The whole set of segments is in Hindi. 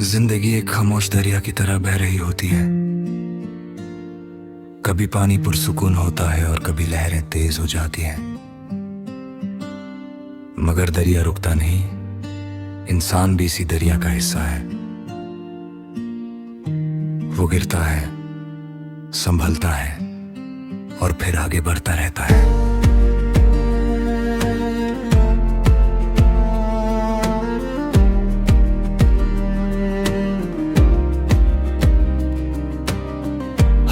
जिंदगी एक खामोश दरिया की तरह बह रही होती है। कभी पानी पुरसुकून होता है और कभी लहरें तेज हो जाती हैं। मगर दरिया रुकता नहीं, इंसान भी इसी दरिया का हिस्सा है। वो गिरता है, संभलता है और फिर आगे बढ़ता रहता है।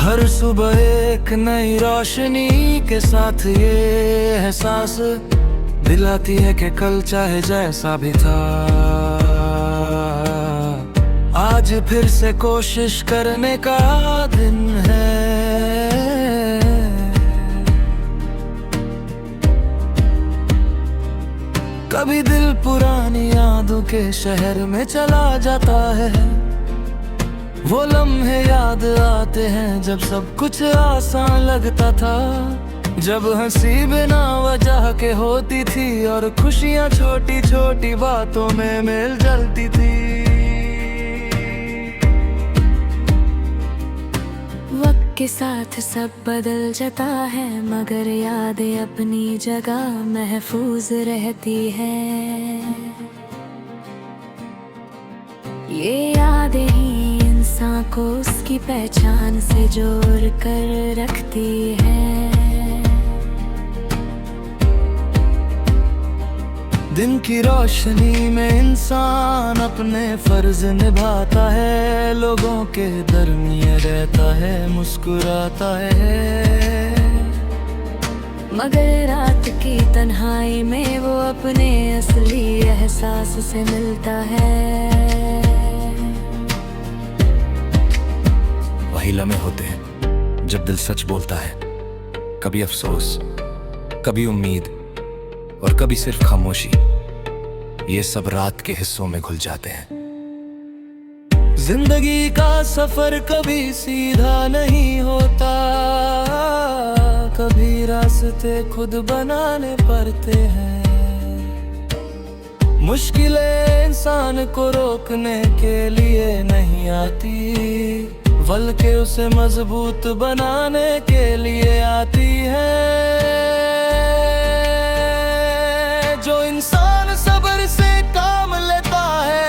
हर सुबह एक नई रोशनी के साथ ये एहसास दिलाती है कि कल चाहे जैसा भी था, आज फिर से कोशिश करने का दिन है। कभी दिल पुरानी यादों के शहर में चला जाता है। वो लम्हे याद आते हैं जब सब कुछ आसान लगता था, जब हंसी बिना वजह के होती थी और खुशियां छोटी छोटी बातों में मिल जलती थी। वक्त के साथ सब बदल जाता है, मगर यादें अपनी जगह महफूज रहती है। ये यादें ही इंसान को उसकी पहचान से जोड़ कर रखती है। दिन की रोशनी में इंसान अपने फर्ज निभाता है, लोगों के दरमियान रहता है, मुस्कुराता है। मगर रात की तन्हाई में वो अपने असली एहसास से मिलता है। वही लम्हे होते हैं जब दिल सच बोलता है, कभी अफसोस, कभी उम्मीद और कभी सिर्फ खामोशी। ये सब रात के हिस्सों में घुल जाते हैं। जिंदगी का सफर कभी सीधा नहीं होता, कभी रास्ते खुद बनाने पड़ते हैं। मुश्किलें इंसान को रोकने के लिए नहीं आती, बल्कि उसे मजबूत बनाने के लिए आती है। जो इंसान सब्र से काम लेता है,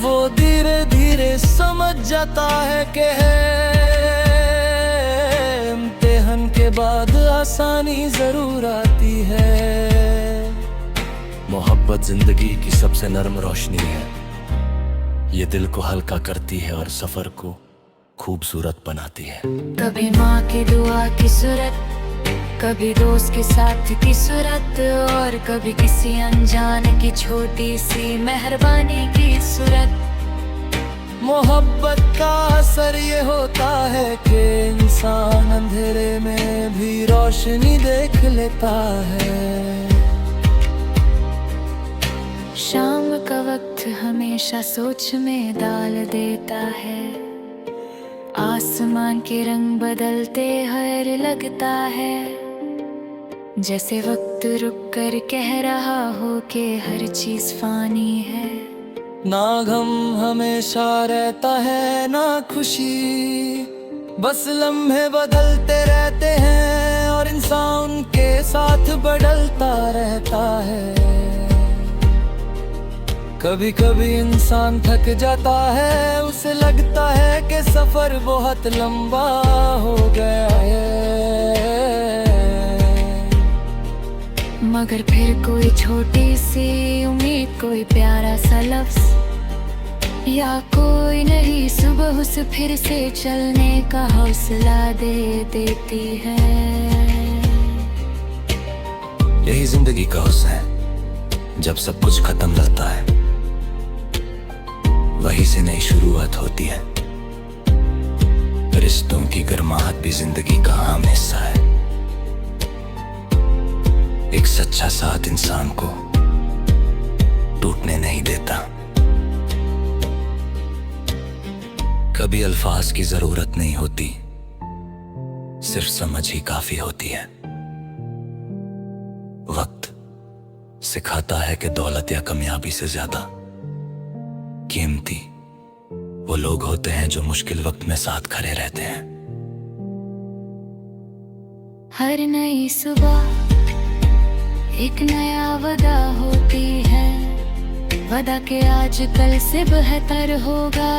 वो धीरे धीरे समझ जाता है कि इम्तिहान के बाद आसानी जरूर आती है। मोहब्बत जिंदगी की सबसे नर्म रोशनी है। ये दिल को हल्का करती है और सफर को खूबसूरत बनाती है। कभी माँ की दुआ की सूरत, कभी दोस्त के साथ की सूरत, और कभी किसी अनजान की छोटी सी मेहरबानी की सूरत। मोहब्बत का असर ये होता है कि इंसान अंधेरे में भी रोशनी देख लेता है। शाम का वक्त हमेशा सोच में डाल देता है, आसमान के रंग बदलते हर लगता है, जैसे वक्त रुक कर कह रहा हो कि हर चीज फानी है। ना गम हमेशा रहता है ना खुशी, बस लम्हे बदलते रहते हैं और इंसान उनके साथ बदलता रहता है। कभी कभी इंसान थक जाता है, उसे लगता है कि सफर बहुत लंबा हो गया है। मगर फिर कोई छोटी सी उम्मीद, कोई प्यारा सा लफ्ज या कोई नई सुबह उसे फिर से चलने का हौसला दे देती है। यही जिंदगी का हुस्न है, जब सब कुछ खत्म लगता है वहीं से नई शुरुआत होती है। रिश्तों की गर्माहट भी जिंदगी का अहम हिस्सा है। एक सच्चा साथ इंसान को टूटने नहीं देता। कभी अल्फाज की जरूरत नहीं होती, सिर्फ समझ ही काफी होती है। वक्त सिखाता है कि दौलत या कामयाबी से ज्यादा कीमती वो लोग होते हैं जो मुश्किल वक्त में साथ खड़े रहते हैं। हर नई सुबह एक नया वादा होती है, वादा के आज कल से बेहतर होगा।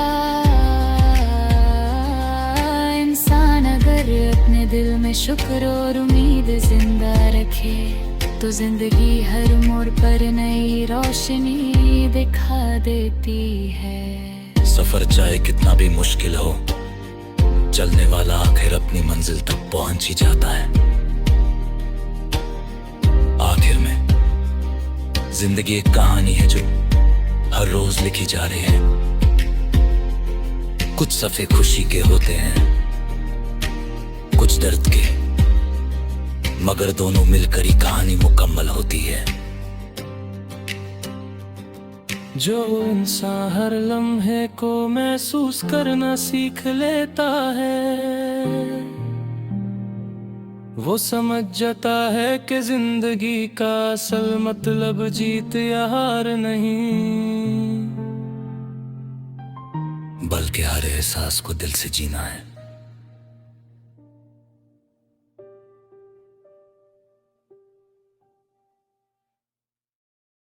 इंसान अगर अपने दिल में शुक्र और उम्मीद जिंदा रखे तो जिंदगी हर मोड़ पर नई रोशनी दिखा देती है। सफर चाहे कितना भी मुश्किल हो, चलने वाला आखिर अपनी मंजिल तक पहुंच ही जाता है। आखिर में जिंदगी एक कहानी है जो हर रोज लिखी जा रही है। कुछ सफ़े खुशी के होते हैं, कुछ दर्द के, मगर दोनों मिलकर ही कहानी मुकम्मल होती है। जो इंसान हर लम्हे को महसूस करना सीख लेता है, वो समझ जाता है कि जिंदगी का असल मतलब जीत या हार नहीं, बल्कि हर एहसास को दिल से जीना है।